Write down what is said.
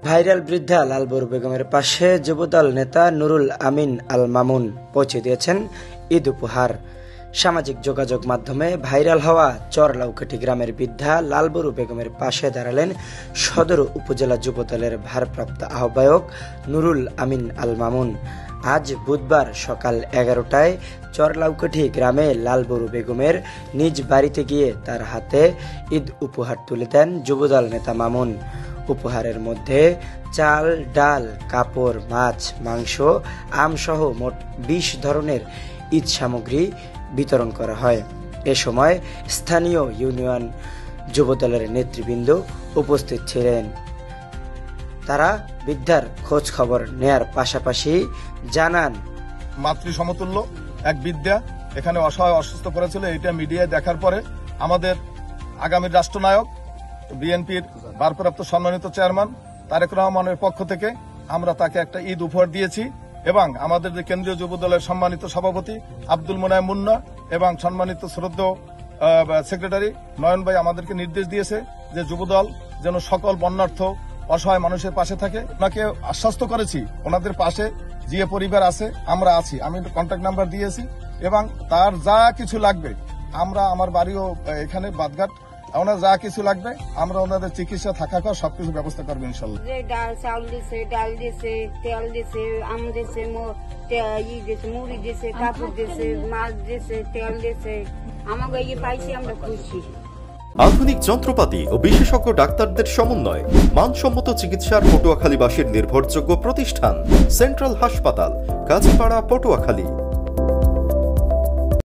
Viral বৃদ্ধা লালবুর বেগমের পাশে যুবদল নেতা নুরুল আমিন আল মামুন পৌঁছে দিয়েছেন ঈদ উপহার। সামাজিক যোগাযোগ মাধ্যমে ভাইরাল হওয়া চরলাউকাঠি গ্রামের বৃদ্ধা লালবুরু বেগমের পাশে দাঁড়ালেন সদর উপজেলা যুবদলের ভারপ্রাপ্ত আহ্বায়ক নুরুল আমিন আল মামুন। আজ বুধবার সকাল 11টায় চরলাউকাঠি গ্রামে লালবুরু বেগমের নিজ বাড়িতে গিয়ে তার হাতে ঈদ উপহার তুলে দেন যুবদল নেতা মামুন। উপহারের মধ্যে চাল, ডাল, কাপড়, মাছ, মাংস, আমসহ মোট 20 ধরনের ঈদ সামগ্রী বিতরণ করা হয়। এ সময় স্থানীয় ইউনিয়ন যুবদলের নেতৃবৃন্দ উপস্থিত ছিলেন। তারা বৃদ্ধার খোঁজ খবর নেয়ার পাশাপাশি জানান, মাতৃ সমতুল্য এক বৃদ্ধা এখানে অসহায় অসুস্থ করেছিল। এটা মিডিয়ায় দেখার পরে আমাদের আগামী রাষ্ট্রনায়ক বিএনপির ভারপ্রাপ্ত সম্মানিত চেয়ারম্যান তারেক রহমানের পক্ষ থেকে আমরা তাকে একটা ঈদ উপহার দিয়েছি এবং আমাদের যে কেন্দ্রীয় যুবদলের সম্মানিত সভাপতি আব্দুল মোনায়েম মুন্না এবং সম্মানিত শ্রদ্ধেয় সেক্রেটারি নয়ন ভাই আমাদেরকে নির্দেশ দিয়েছে যে যুবদল যেন সকল বন্যার্থ অসহায় মানুষের পাশে থাকে। ওনাকে আশ্বস্ত করেছি ওনাদের পাশে যে পরিবার আছে আমরা আছি। আমি কন্ট্যাক্ট নাম্বার দিয়েছি এবং তার যা কিছু লাগবে আমরা আমার বাড়িও এখানে বাদঘাট ওনার যা কিছু লাগবে আমরা ওনাদের চিকিৎসা থাকা খাওয়া সবকিছু ব্যবস্থা করবো ইনশাল্লাহ। ডাল চাউল দিছে, ডাল দিছে, তেল দিছে, আম দিছে, মুড়ি দিছে, কাপড় দিছে, মাছ দিছে, তেল দিছে। আমাকে এই পাইছি আমরা খুশি। আধুনিক যন্ত্রপাতি ও বিশেষজ্ঞ ডাক্তারদের সমন্বয় মানসম্মত চিকিৎসার পটুয়াখালীবাসীর নির্ভরযোগ্য প্রতিষ্ঠান সেন্ট্রাল হাসপাতাল, কাজীপাড়া, পটুয়াখালী।